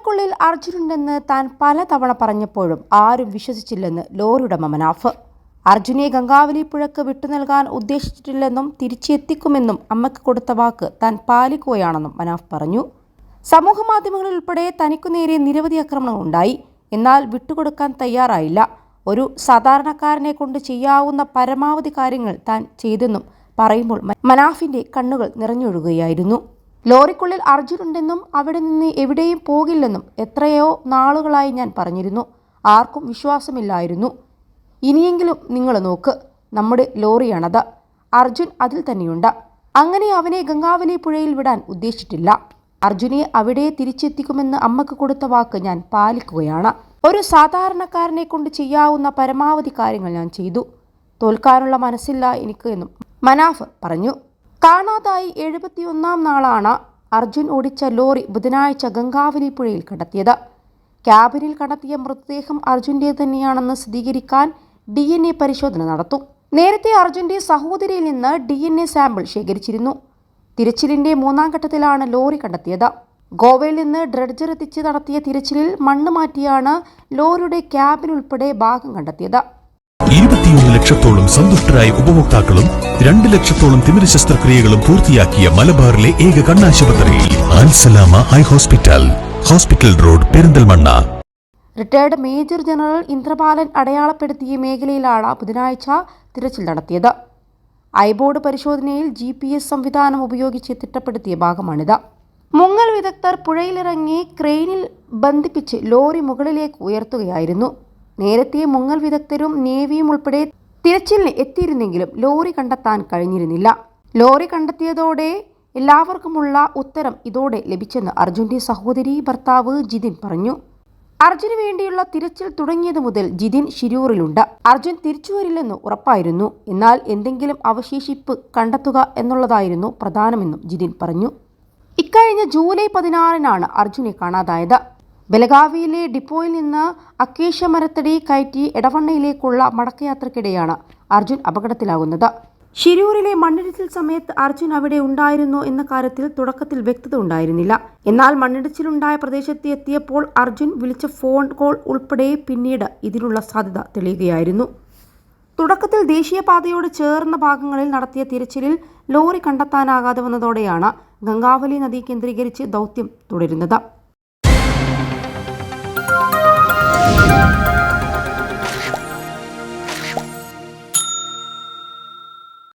ലോറിക്കുള്ളിൽ അർജുനുണ്ടെന്ന് താൻ പലതവണ പറഞ്ഞപ്പോഴും ആരും വിശ്വസിച്ചില്ലെന്ന് ലോറിയുടമ മനാഫ്. അർജുനെ ഗംഗാവലി പുഴയ്ക്ക് വിട്ടുനൽകാൻ ഉദ്ദേശിച്ചിട്ടില്ലെന്നും തിരിച്ചെത്തിക്കുമെന്നും അമ്മയ്ക്ക് കൊടുത്ത വാക്ക് താൻ പാലിക്കുകയാണെന്നും മനാഫ് പറഞ്ഞു. സമൂഹമാധ്യമങ്ങളിൽ ഉൾപ്പെടെ തനിക്കു നേരെ നിരവധി ആക്രമണങ്ങളുണ്ടായി. എന്നാൽ വിട്ടുകൊടുക്കാൻ തയ്യാറായില്ല. ഒരു സാധാരണക്കാരനെ കൊണ്ട് ചെയ്യാവുന്ന പരമാവധി കാര്യങ്ങൾ താൻ ചെയ്തെന്നും പറയുമ്പോൾ മനാഫിന്റെ കണ്ണുകൾ നിറഞ്ഞൊഴുകുകയായിരുന്നു. ലോറിക്കുള്ളിൽ അർജുനുണ്ടെന്നും അവിടെ നിന്ന് എവിടെയും പോകില്ലെന്നും എത്രയോ നാളുകളായി ഞാൻ പറഞ്ഞിരുന്നു. ആർക്കും വിശ്വാസമില്ലായിരുന്നു. ഇനിയെങ്കിലും നിങ്ങൾ നോക്ക്, നമ്മുടെ ലോറിയാണത്. അർജുൻ അതിൽ തന്നെയുണ്ട്. അങ്ങനെ അവനെ ഗംഗാവലി പുഴയിൽ വിടാൻ ഉദ്ദേശിച്ചിട്ടില്ല. അർജുനെ അവിടെ തിരിച്ചെത്തിക്കുമെന്ന് അമ്മക്ക് കൊടുത്ത വാക്ക് ഞാൻ പാലിക്കുകയാണ്. ഒരു സാധാരണക്കാരനെ കൊണ്ട് ചെയ്യാവുന്ന പരമാവധി കാര്യങ്ങൾ ഞാൻ ചെയ്തു. തോൽക്കാനുള്ള മനസ്സില്ല എനിക്ക് എന്നും മനാഫ് പറഞ്ഞു. കാണാതായി 71-ാം നാളാണ് അർജുൻ ഓടിച്ച ലോറി ബുധനാഴ്ച ഗംഗാവലി പുഴയിൽ കണ്ടെത്തിയത്. ക്യാബിനിൽ കണ്ടെത്തിയ മൃതദേഹം അർജുൻ്റെ തന്നെയാണെന്ന് സ്ഥിരീകരിക്കാൻ DNA പരിശോധന നടത്തും. നേരത്തെ അർജുൻ്റെ സഹോദരിയിൽ നിന്ന് DNA സാമ്പിൾ ശേഖരിച്ചിരുന്നു. തിരച്ചിലിന്റെ 3ാം ഘട്ടത്തിലാണ് ലോറി കണ്ടെത്തിയത്. ഗോവയിൽ നിന്ന് ഡ്രഡ്ജർ എത്തിച്ച് നടത്തിയ തിരച്ചിലിൽ മണ്ണ് മാറ്റിയാണ് ലോറിയുടെ ക്യാബിൻ ഉൾപ്പെടെ ഭാഗം കണ്ടെത്തിയത്. 21 ലക്ഷത്തോളം സന്തുഷ്ടരായ ഉപഭോക്താക്കളും 2 ലക്ഷത്തോളം തിമിര ശസ്ത്രക്രിയകളും പൂർത്തിയാക്കിയ മലബാറിലെ ഏക കണ്ണാശുപത്രി Al Salama eye hospital, hospital road, Perinthalmanna. Retired major general Indrapalan അടയാളപ്പെടുത്തിയ മേഖലയിലാണ് ബുധനാഴ്ച തിരച്ചിൽ നടത്തിയത്. ഐബോർഡ് പരിശോധനയിൽ GPS സംവിധാനം ഉപയോഗിച്ച് തിട്ടപ്പെടുത്തിയ ഭാഗമാണിത്. മുങ്ങൽ വിദഗ്ധർ പുഴയിലിറങ്ങി ക്രെയിനിൽ ബന്ധിപ്പിച്ച് ലോറി മുകളിലേക്ക് ഉയർത്തുകയായിരുന്നു. നേരത്തെ മുങ്ങൽ വിദഗ്ധരും നേവിയും ഉൾപ്പെടെ തിരച്ചിലിന് എത്തിയിരുന്നെങ്കിലും ലോറി കണ്ടെത്താൻ കഴിഞ്ഞിരുന്നില്ല. ലോറി കണ്ടെത്തിയതോടെ എല്ലാവർക്കുമുള്ള ഉത്തരം ഇതോടെ ലഭിച്ചെന്ന് അർജുന്റെ സഹോദരി ഭർത്താവ് ജിതിൻ പറഞ്ഞു. അർജുന് വേണ്ടിയുള്ള തിരച്ചിൽ തുടങ്ങിയത് മുതൽ ജിതിൻ ശിരൂരിലുണ്ട്. അർജുൻ തിരിച്ചുവരില്ലെന്ന് ഉറപ്പായിരുന്നു. എന്നാൽ എന്തെങ്കിലും അവശേഷിപ്പ് കണ്ടെത്തുക എന്നുള്ളതായിരുന്നു പ്രധാനമെന്നും ജിതിൻ പറഞ്ഞു. ഇക്കഴിഞ്ഞ ജൂലൈ 16-നാണ് അർജുനെ കാണാതായത്. ബലഗാവിയിലെ ഡിപ്പോയിൽ നിന്ന് അക്കേഷ്യ മരത്തടി കയറ്റി എടവണ്ണയിലേക്കുള്ള മടക്കയാത്രക്കിടെയാണ് അർജുൻ അപകടത്തിലാകുന്നത്. ശിരൂരിലെ മണ്ണിടിച്ചിൽ സമയത്ത് അർജുൻ അവിടെ ഉണ്ടായിരുന്നോ എന്ന കാര്യത്തിൽ തുടക്കത്തിൽ വ്യക്തത ഉണ്ടായിരുന്നില്ല. എന്നാൽ മണ്ണിടിച്ചിലുണ്ടായ പ്രദേശത്ത് എത്തിയപ്പോൾ അർജുൻ വിളിച്ച ഫോൺ കോൾ ഉൾപ്പെടെ പിന്നീട് ഇതിനുള്ള സാധ്യത തെളിയുകയായിരുന്നു. തുടക്കത്തിൽ ദേശീയപാതയോട് ചേർന്ന ഭാഗങ്ങളിൽ നടത്തിയ തിരച്ചിലിൽ ലോറി കണ്ടെത്താനാകാതെ വന്നതോടെയാണ് ഗംഗാവലി നദി കേന്ദ്രീകരിച്ച് ദൗത്യം തുടരുന്നത്.